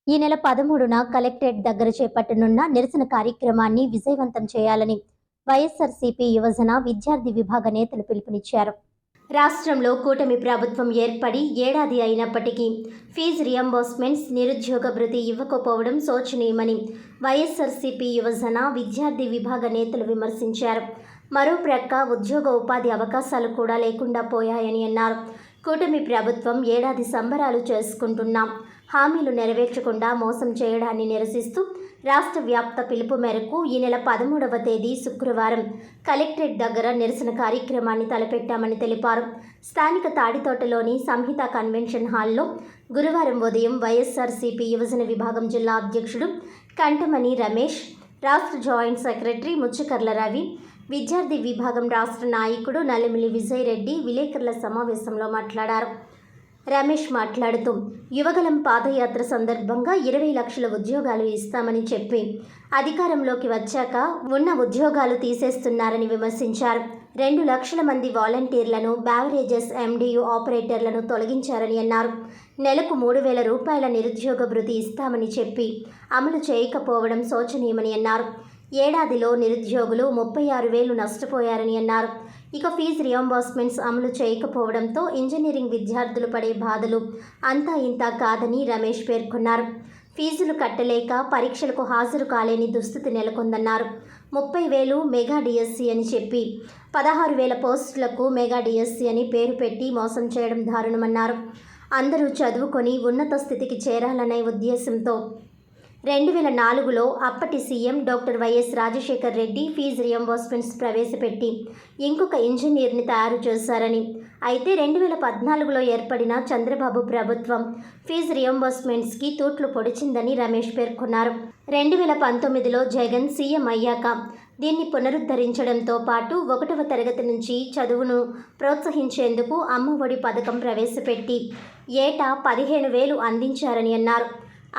ఈ నెల 13న కలెక్టరేట్ దగ్గర చేపట్టనున్న నిరసన కార్యక్రమాన్ని విజయవంతం చేయాలని వైఎస్ఆర్సీపీ యువజన విద్యార్థి విభాగ నేతలు పిలుపునిచ్చారు. రాష్ట్రంలో కూటమి ప్రభుత్వం ఏర్పడి ఏడాది అయినప్పటికీ ఫీజు రియంబర్స్మెంట్స్, నిరుద్యోగ భృతి ఇవ్వకపోవడం శోచనీయమని వైఎస్ఆర్సీపీ యువజన విద్యార్థి విభాగ నేతలు విమర్శించారు. మరో ప్రక్క ఉద్యోగ ఉపాధి అవకాశాలు కూడా లేకుండా పోయాయని అన్నారు. కూటమి ప్రభుత్వం ఏడాది సంబరాలు చేసుకుంటున్నాం, హామీలు నెరవేర్చకుండా మోసం చేయడాన్ని నిరసిస్తూ రాష్ట్ర వ్యాప్త పిలుపు మేరకు ఈ నెల 13వ తేదీ శుక్రవారం కలెక్టరేట్ దగ్గర నిరసన కార్యక్రమాన్ని తలపెట్టామని తెలిపారు. స్థానిక తాడితోటలోని సంహిత కన్వెన్షన్ హాల్లో గురువారం ఉదయం వైఎస్ఆర్సీపీ యువజన విభాగం జిల్లా అధ్యక్షుడు కంటమణి రమేష్, రాష్ట్ర జాయింట్ సెక్రటరీ ముచ్చకర్ల రవి, విద్యార్థి విభాగం రాష్ట్ర నాయకుడు నల్లమిల్లి విజయ్ రెడ్డి విలేకరుల సమావేశంలో మాట్లాడారు. రమేష్ మాట్లాడుతూ యువగలం పాదయాత్ర సందర్భంగా 20 లక్షల ఉద్యోగాలు ఇస్తామని చెప్పి అధికారంలోకి వచ్చాక ఉన్న ఉద్యోగాలు తీసేస్తున్నారని విమర్శించారు. 2 లక్షల మంది వాలంటీర్లను, బ్యావరేజెస్ ఎండియు ఆపరేటర్లను తొలగించారని అన్నారు. నెలకు 3,000 రూపాయల నిరుద్యోగ భృతి ఇస్తామని చెప్పి అమలు చేయకపోవడం శోచనీయమని అన్నారు. ఏడాదిలో నిరుద్యోగులు 36,000 నష్టపోయారని అన్నారు. ఇక ఫీజు రియంబర్స్మెంట్స్ అమలు చేయకపోవడంతో ఇంజనీరింగ్ విద్యార్థులు పడే బాధలు అంతా ఇంత కాదని రమేష్ పేర్కొన్నారు. ఫీజులు కట్టలేక పరీక్షలకు హాజరు కాలేని దుస్థితి నెలకొందన్నారు. 30,000 మెగా డిఎస్సి అని చెప్పి 16,000 పోస్టులకు మెగా డిఎస్సి అని పేరు పెట్టి మోసం చేయడం దారుణమన్నారు. అందరూ చదువుకొని ఉన్నత స్థితికి చేరాలనే ఉద్దేశంతో 2004లో అప్పటి CM doctor YS Rajasekhar Reddy fees reimbursements ప్రవేశపెట్టి ఇంకొక ఇంజనీర్ని తయారు చేశారని, అయితే 2014లో ఏర్పడిన చంద్రబాబు ప్రభుత్వం ఫీజు రియంబర్స్మెంట్స్కి తూట్లు పొడిచిందని రమేష్ పేర్కొన్నారు. 2019లో జగన్ సీఎం అయ్యాక దీన్ని పునరుద్ధరించడంతో పాటు 1వ తరగతి నుంచి చదువును ప్రోత్సహించేందుకు అమ్మఒడి పథకం ప్రవేశపెట్టి ఏటా 15,000 అందించారని అన్నారు.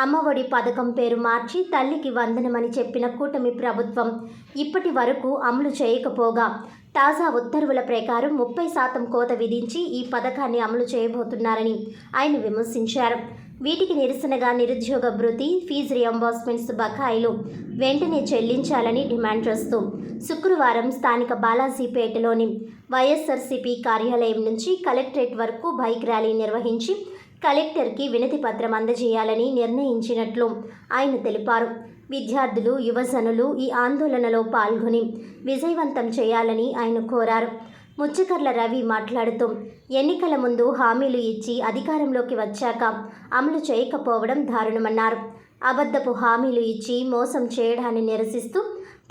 అమ్మఒడి పథకం పేరు మార్చి తల్లికి వందనమని చెప్పిన కూటమి ప్రభుత్వం ఇప్పటి వరకు అమలు చేయకపోగా తాజా ఉత్తర్వుల ప్రకారం 30% కోత విధించి ఈ పథకాన్ని అమలు చేయబోతున్నారని ఆయన విమర్శించారు. వీటికి నిరసనగా నిరుద్యోగ భృతి, ఫీజు రియంబర్స్మెంట్స్ బకాయిలు వెంటనే చెల్లించాలని డిమాండ్ చేస్తూ శుక్రవారం స్థానిక బాలాజీపేటలోని వైఎస్ఆర్సీపీ కార్యాలయం నుంచి కలెక్టరేట్ వరకు బైక్ ర్యాలీ నిర్వహించి కలెక్టర్కి వినతి పత్రం అందజేయాలని నిర్ణయించినట్లు ఆయన తెలిపారు. విద్యార్థులు, యువజనులు ఈ ఆందోళనలో పాల్గొని విజయవంతం చేయాలని ఆయన కోరారు. ముచ్చకర్ల రవి మాట్లాడుతూ ఎన్నికల ముందు హామీలు ఇచ్చి అధికారంలోకి వచ్చాక అమలు చేయకపోవడం దారుణమన్నారు. అబద్ధపు హామీలు ఇచ్చి మోసం చేయడాన్ని నిరసిస్తూ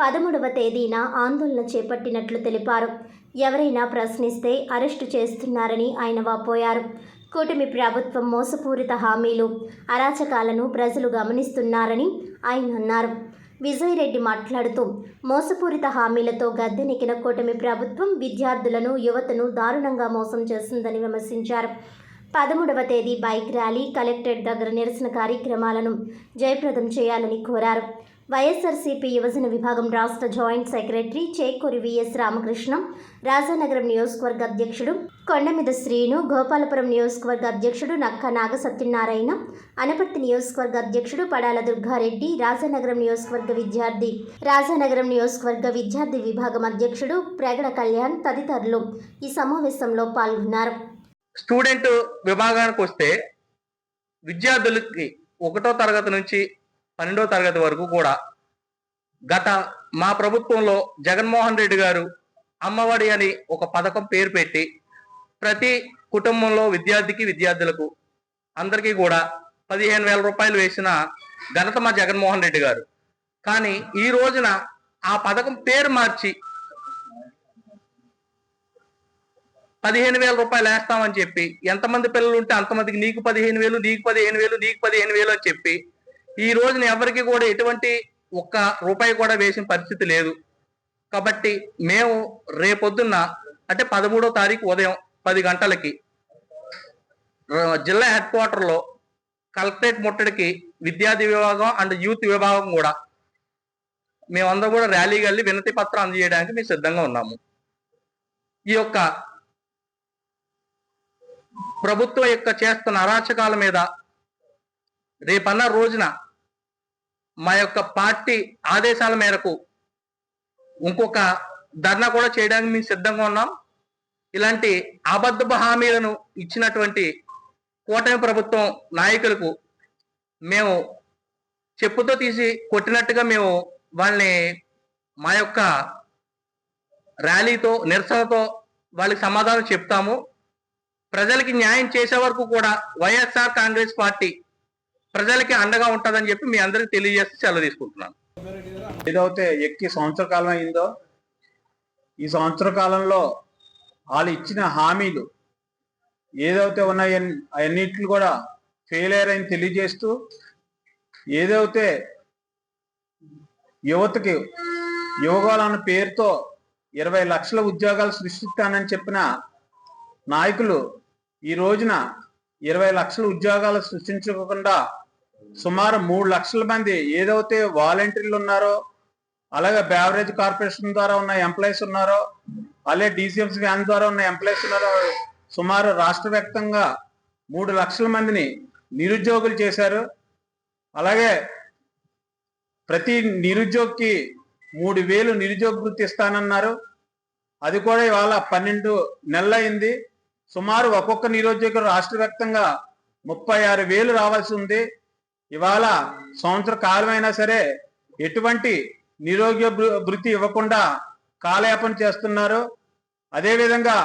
13వ తేదీన ఆందోళన చేపట్టినట్లు తెలిపారు. ఎవరైనా ప్రశ్నిస్తే అరెస్టు చేస్తున్నారని ఆయన వాపోయారు. కూటమి ప్రభుత్వం మోసపూరిత హామీలు, అరాచకాలను ప్రజలు గమనిస్తున్నారని ఆయన అన్నారు. విజయ్ రెడ్డి మాట్లాడుతూ మోసపూరిత హామీలతో గద్దెనెక్కిన కూటమి ప్రభుత్వం విద్యార్థులను, యువతను దారుణంగా మోసం చేస్తుందని విమర్శించారు. 13వ తేదీ బైక్ ర్యాలీ, కలెక్టరేట్ దగ్గర నిరసన కార్యక్రమాలను జయప్రదం చేయాలని కోరారు. వైఎస్ఆర్సీపీ యువజన విభాగం రాష్ట్ర జాయింట్ సెక్రటరీ చేకూరి విఎస్ రామకృష్ణ, రాజానగరం నియోజకవర్గ అధ్యక్షుడు కొండమిద శ్రీను, గోపాలపురం నియోజకవర్గ అధ్యక్షుడు నక్క నాగసత్యనారాయణ, అనపర్తి నియోజకవర్గ అధ్యక్షుడు పడాల దుర్గారెడ్డి, రాజానగరం నియోజకవర్గ విద్యార్థి విభాగం అధ్యక్షుడు ప్రగడ కళ్యాణ్ తదితరులు ఈ సమావేశంలో పాల్గొన్నారు. స్టూడెంట్ విభాగానికి వస్తే విద్యార్థులకి 1వ తరగతి నుంచి 12వ తరగతి వరకు కూడా గత మా ప్రభుత్వంలో జగన్మోహన్ రెడ్డి గారు అమ్మఒడి అని ఒక పథకం పేరు పెట్టి ప్రతి కుటుంబంలో విద్యార్థులకు అందరికీ కూడా 15,000 రూపాయలు వేసిన ఘనత మా జగన్మోహన్ రెడ్డి గారు. కానీ ఈ రోజున ఆ పథకం పేరు మార్చి 15,000 రూపాయలు వేస్తామని చెప్పి ఎంతమంది పిల్లలు ఉంటే అంతమందికి నీకు 15,000, నీకు 15,000, నీకు 15,000 అని చెప్పి ఈ రోజున ఎవరికి కూడా ఎటువంటి ఒక్క రూపాయి కూడా వేసిన పరిస్థితి లేదు. కాబట్టి మేము రేపొద్దున్న అంటే 13వ తారీఖు ఉదయం 10 గంటలకి జిల్లా హెడ్ క్వార్టర్లో కలెక్టరేట్ ముట్టడికి విద్యార్థి విభాగం అండ్ యూత్ విభాగం కూడా మేమందరం కూడా ర్యాలీకి వెళ్ళి వినతి పత్రం అందజేయడానికి మేము సిద్ధంగా ఉన్నాము. ఈ యొక్క ప్రభుత్వం యొక్క చేస్తున్న అరాచకాల మీద రేపన్న రోజున మా యొక్క పార్టీ ఆదేశాల మేరకు ఇంకొక ధర్నా కూడా చేయడానికి మేము సిద్ధంగా ఉన్నాం. ఇలాంటి అబద్ధపు హామీలను ఇచ్చినటువంటి కూటమి ప్రభుత్వం నాయకులకు మేము చెప్పుతో తీసి కొట్టినట్టుగా మేము వాళ్ళని మా యొక్క ర్యాలీతో నిరసనతో వాళ్ళకి సమాధానం చెప్తాము. ప్రజలకి న్యాయం చేసే వరకు కూడా వైఎస్ఆర్ కాంగ్రెస్ పార్టీ ప్రజలకి అండగా ఉంటుందని చెప్పి మీ అందరికి తెలియజేసి సెలవు తీసుకుంటున్నాను. ఏదైతే ఎక్కి సంవత్సర కాలం అయిందో ఈ సంవత్సర కాలంలో వాళ్ళు ఇచ్చిన హామీలు ఏదైతే ఉన్నాయో అన్నిట్లు కూడా ఫెయిల్ అయ్యారని తెలియజేస్తూ, ఏదైతే యువతకి యువగోళ పేరుతో 20 లక్షల ఉద్యోగాలు సృష్టిస్తానని చెప్పిన నాయకులు ఈ రోజున 20 లక్షల ఉద్యోగాలు సృష్టించకుండా సుమారు 3 లక్షల మంది ఏదైతే వాలంటీర్లు ఉన్నారో, అలాగే బ్యావరేజ్ కార్పొరేషన్ ద్వారా ఉన్న ఎంప్లాయీస్ ఉన్నారో, అలాగే డిసిఎంస్ వ్యాన్ ద్వారా ఉన్న ఎంప్లాయీస్ ఉన్నారో, సుమారు రాష్ట్ర వ్యాప్తంగా 3 లక్షల మందిని నిరుద్యోగులు చేశారు. అలాగే ప్రతి నిరుద్యోగికి 3,000 నిరుద్యోగ వృత్తి ఇస్తానన్నారు. అది కూడా ఇవాళ 12 నెలలు అయింది. సుమారు ఒక్కొక్క నిరుద్యోగులు రాష్ట్ర వ్యాప్తంగా 36,000 రావాల్సి ఉంది. ఇవాళ సంవత్సర కాలం అయినా సరే ఎటువంటి నిరుద్యోగ వృత్తి ఇవ్వకుండా కాలయాపన చేస్తున్నారు. అదేవిధంగా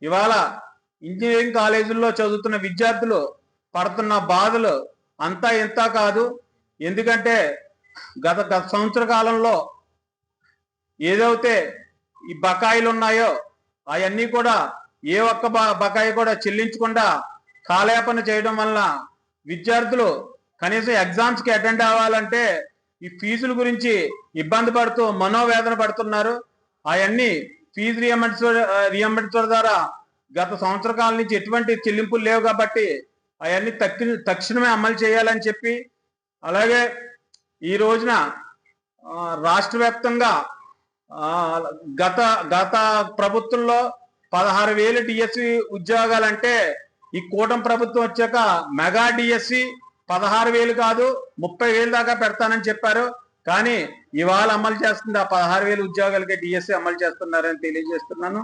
ఇవాళ ఇంజనీరింగ్ కాలేజీల్లో చదువుతున్న విద్యార్థులు పడుతున్న బాధలు అంతా ఇంత కాదు. ఎందుకంటే గత సంవత్సర కాలంలో ఏదైతే ఈ బకాయిలు ఉన్నాయో అవన్నీ కూడా ఏ ఒక్క బకాయి కూడా చెల్లించకుండా కాలయాపన చేయడం వల్ల విద్యార్థులు కనీసం ఎగ్జామ్స్కి అటెండ్ అవ్వాలంటే ఈ ఫీజుల గురించి ఇబ్బంది పడుతూ మనోవేదన పడుతున్నారు. అవన్నీ ఫీజు రియంబర్స్మెంట్ ద్వారా గత సంవత్సర కాలం నుంచి ఎటువంటి చెల్లింపులు లేవు కాబట్టి అవన్నీ తక్షణమే అమలు చేయాలని చెప్పి, అలాగే ఈ రోజున రాష్ట్ర వ్యాప్తంగా గత ప్రభుత్వంలో 16,000 డిఎస్సి ఉద్యోగాలంటే ఈ కూటమి ప్రభుత్వం వచ్చాక మెగా డిఎస్సి 16,000 కాదు 30,000 దాకా పెడతానని చెప్పారు. కానీ ఇవాళ అమలు చేస్తుంది ఆ 16,000 ఉద్యోగాలకే డిఎస్సి అమలు చేస్తున్నారని తెలియజేస్తున్నాను.